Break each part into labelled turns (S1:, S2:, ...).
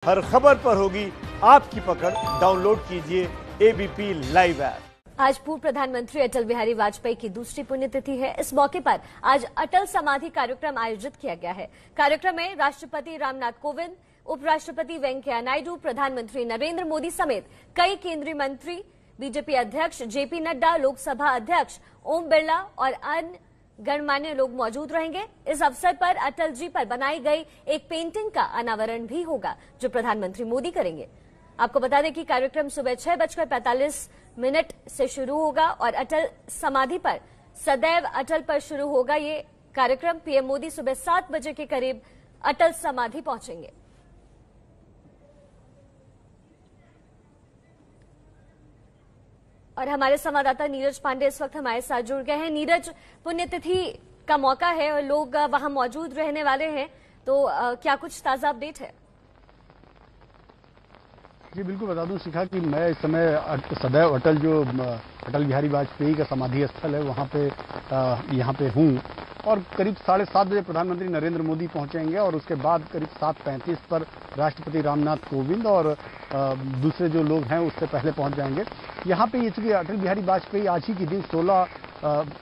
S1: हर खबर पर होगी आपकी पकड़। डाउनलोड कीजिए एबीपी लाइव ऐप।
S2: आज पूर्व प्रधानमंत्री अटल बिहारी वाजपेयी की दूसरी पुण्यतिथि है। इस मौके पर आज अटल समाधि कार्यक्रम आयोजित किया गया है। कार्यक्रम में राष्ट्रपति रामनाथ कोविंद, उपराष्ट्रपति वेंकैया नायडू, प्रधानमंत्री नरेंद्र मोदी समेत कई केंद्रीय मंत्री, बीजेपी अध्यक्ष जेपी नड्डा, लोकसभा अध्यक्ष ओम बिरला और अन्य गणमान्य लोग मौजूद रहेंगे। इस अवसर पर अटल जी पर बनाई गई एक पेंटिंग का अनावरण भी होगा, जो प्रधानमंत्री मोदी करेंगे। आपको बता दें कि कार्यक्रम सुबह 6:45 से शुरू होगा और अटल समाधि पर सदैव अटल पर शुरू होगा ये कार्यक्रम। पीएम मोदी सुबह 7 बजे के करीब अटल समाधि पहुंचेंगे। और हमारे संवाददाता नीरज पांडे इस वक्त हमारे साथ जुड़ गए हैं। नीरज, पुण्यतिथि का मौका है और लोग वहां मौजूद रहने वाले हैं, तो क्या कुछ ताजा अपडेट है?
S3: जी बिल्कुल बता दूं शिखा कि मैं इस समय सदैव अटल जो अटल बिहारी वाजपेयी का समाधि स्थल है वहां पे यहाँ पे हूँ और करीब 7:30 बजे प्रधानमंत्री नरेंद्र मोदी पहुंचेंगे और उसके बाद करीब 7:35 पर राष्ट्रपति रामनाथ कोविंद और दूसरे जो लोग हैं उससे पहले पहुंच जाएंगे। यहाँ पे ये चूंकि अटल बिहारी वाजपेयी आज ही के दिन 16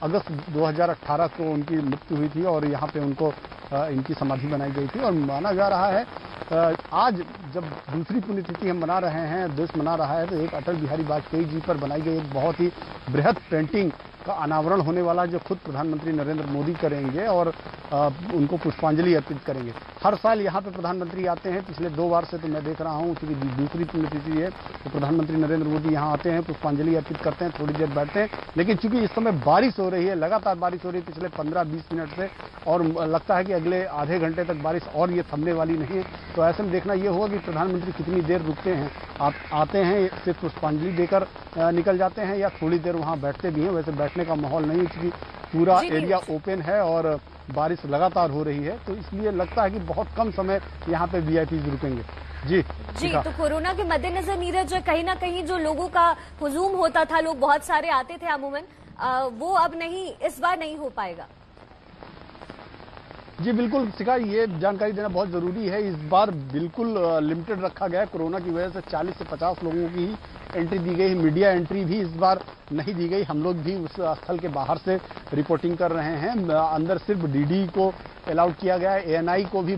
S3: अगस्त 2018 को उनकी मृत्यु हुई थी और यहाँ पे उनको इनकी समाधि बनाई गई थी और माना जा रहा है आज जब दूसरी पुण्यतिथि हम मना रहे हैं, देश मना रहा है, तो एक अटल बिहारी वाजपेयी जी पर बनाई गई एक बहुत ही बृहद पेंटिंग का अनावरण होने वाला है, जो खुद प्रधानमंत्री नरेंद्र मोदी करेंगे और उनको पुष्पांजलि अर्पित करेंगे। हर साल यहाँ पे प्रधानमंत्री आते हैं, पिछले 2 बार से तो मैं देख रहा हूँ, क्योंकि दूसरी पुण्यतिथि है तो प्रधानमंत्री नरेंद्र मोदी यहाँ आते हैं, पुष्पांजलि अर्पित करते हैं, थोड़ी देर बैठते हैं। लेकिन चूंकि इस समय बारिश हो रही है, लगातार बारिश हो रही है पिछले 15-20 मिनट से, और लगता है कि अगले आधे घंटे तक बारिश और ये थमने वाली नहीं है, तो ऐसे में देखना ये होगा कि प्रधानमंत्री कितनी देर रुकते हैं। आप आते हैं, सिर्फ पुष्पांजलि देकर निकल जाते हैं या थोड़ी देर वहाँ बैठते भी हैं। वैसे बैठने का माहौल नहीं है क्योंकि पूरा एरिया ओपन है और बारिश लगातार हो रही है, तो इसलिए लगता है कि बहुत कम समय यहाँ पे वीआईपी रुकेंगे। जी,
S2: तो कोरोना के मद्देनजर नीरज, कहीं ना कहीं जो लोगों का हुजूम होता था, लोग बहुत सारे आते थे अमूमन, वो अब नहीं, इस बार नहीं हो पाएगा।
S3: जी बिल्कुल शिखा, ये जानकारी देना बहुत जरूरी है। इस बार बिल्कुल लिमिटेड रखा गया है। कोरोना की वजह से 40 से 50 लोगों की ही एंट्री दी गई। मीडिया एंट्री भी इस बार नहीं दी गई। हम लोग भी उस स्थल के बाहर से रिपोर्टिंग कर रहे हैं। अंदर सिर्फ डीडी को अलाउड किया गया है, एएनआई को भी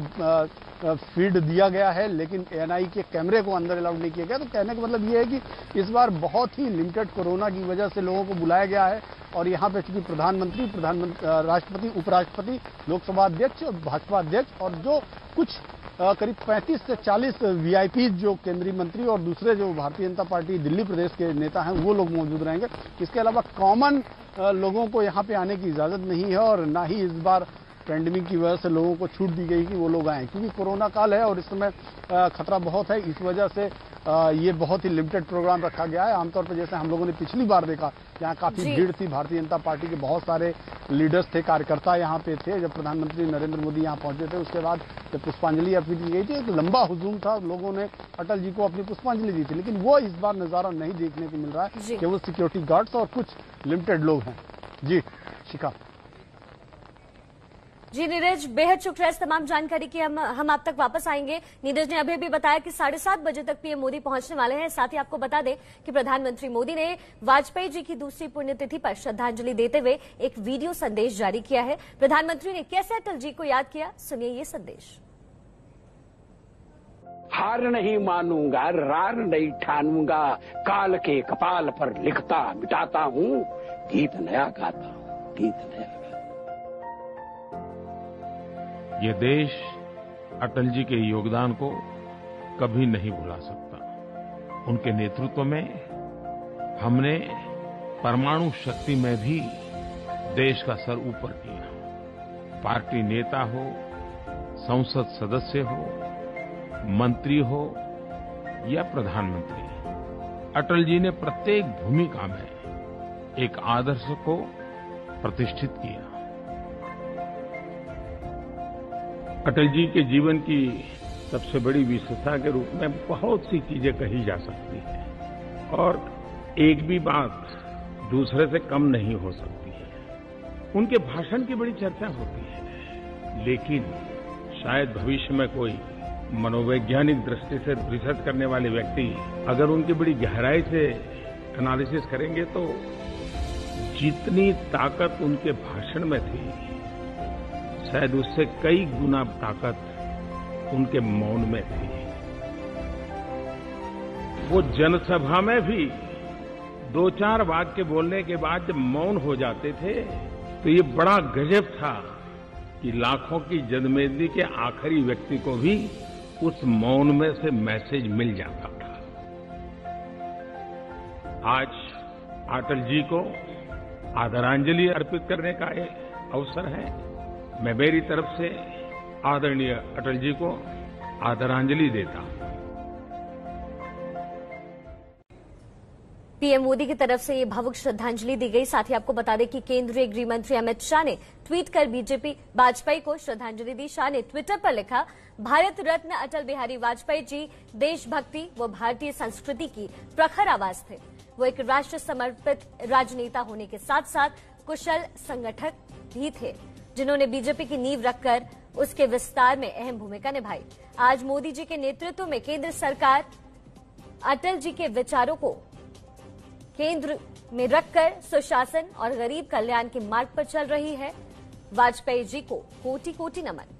S3: फीड दिया गया है, लेकिन एएनआई के कैमरे को अंदर अलाउड नहीं किया गया। तो कहने का मतलब ये है कि इस बार बहुत ही लिमिटेड कोरोना की वजह से लोगों को बुलाया गया है और यहाँ पे चूंकि प्रधानमंत्री, राष्ट्रपति, उपराष्ट्रपति, लोकसभा अध्यक्ष और भाजपा अध्यक्ष और जो कुछ करीब 35 से 40 वीआईपी जो केंद्रीय मंत्री और दूसरे जो भारतीय जनता पार्टी दिल्ली प्रदेश के नेता हैं वो लोग मौजूद रहेंगे। इसके अलावा कॉमन लोगों को यहाँ पे आने की इजाजत नहीं है और ना ही इस बार पैंडेमिक की वजह से लोगों को छूट दी गई कि वो लोग आए, क्योंकि कोरोना काल है और इस समय खतरा बहुत है। इस वजह से ये बहुत ही लिमिटेड प्रोग्राम रखा गया है। आमतौर पर जैसे हम लोगों ने पिछली बार देखा, यहाँ काफी भीड़ थी, भारतीय जनता पार्टी के बहुत सारे लीडर्स थे, कार्यकर्ता यहाँ पे थे। जब प्रधानमंत्री नरेंद्र मोदी यहाँ पहुंचे थे, उसके बाद जब पुष्पांजलि अर्पित की गई थी, एक लंबा हुजूम था, लोगों ने अटल जी को अपनी पुष्पांजलि दी थी। लेकिन वो इस बार नजारा नहीं देखने को मिल रहा है, केवल सिक्योरिटी गार्ड्स और कुछ लिमिटेड लोग हैं। जी शिखा।
S2: जी नीरज, बेहद शुक्रिया इस तमाम जानकारी की। हम आप तक वापस आएंगे। नीरज ने अभी भी बताया कि 7:30 बजे तक पीएम मोदी पहुंचने वाले हैं। साथ ही आपको बता दें कि प्रधानमंत्री मोदी ने वाजपेयी जी की दूसरी पुण्यतिथि पर श्रद्धांजलि देते हुए एक वीडियो संदेश जारी किया है। प्रधानमंत्री ने कैसे अटल जी को याद किया, सुनिए ये संदेश।
S4: हार नहीं मानूंगा, रार नहीं ठानूंगा, काल के कपाल पर लिखता मिटाता हूँ, गीत नया गाता हूँ, गीत नया।
S5: ये देश अटल जी के योगदान को कभी नहीं भुला सकता। उनके नेतृत्व में हमने परमाणु शक्ति में भी देश का सर ऊपर किया। पार्टी नेता हो, संसद सदस्य हो, मंत्री हो या प्रधानमंत्री, अटल जी ने प्रत्येक भूमिका में एक आदर्श को प्रतिष्ठित किया। अटल जी के जीवन की सबसे बड़ी विशेषता के रूप में बहुत सी चीजें कही जा सकती हैं और एक भी बात दूसरे से कम नहीं हो सकती है। उनके भाषण की बड़ी चर्चा होती है, लेकिन शायद भविष्य में कोई मनोवैज्ञानिक दृष्टि से रिसर्च करने वाले व्यक्ति अगर उनकी बड़ी गहराई से एनालिसिस करेंगे तो जितनी ताकत उनके भाषण में थी, शायद उससे कई गुना ताकत उनके मौन में थी। वो जनसभा में भी 2-4 वाक्य बोलने के बाद जब मौन हो जाते थे तो ये बड़ा गजब था कि लाखों की जनमेदनी के आखिरी व्यक्ति को भी उस मौन में से मैसेज मिल जाता था। आज अटल जी को आदरांजलि अर्पित करने का ये अवसर है। मैं मेरी तरफ से आदरणीय अटल जी को आदरांजलि देता हूं।
S2: पीएम मोदी की तरफ से ये भावुक श्रद्धांजलि दी गई। साथ ही आपको बता दें कि केंद्रीय गृह मंत्री अमित शाह ने ट्वीट कर बीजेपी वाजपेयी को श्रद्धांजलि दी। शाह ने ट्विटर पर लिखा, भारत रत्न अटल बिहारी वाजपेयी जी देशभक्ति व भारतीय संस्कृति की प्रखर आवाज थे। वो एक राष्ट्र समर्पित राजनेता होने के साथ साथ कुशल संगठक भी थे, जिन्होंने बीजेपी की नींव रखकर उसके विस्तार में अहम भूमिका निभाई। आज मोदी जी के नेतृत्व में केंद्र सरकार अटल जी के विचारों को केंद्र में रखकर सुशासन और गरीब कल्याण के मार्ग पर चल रही है। वाजपेयी जी को कोटि कोटि नमन।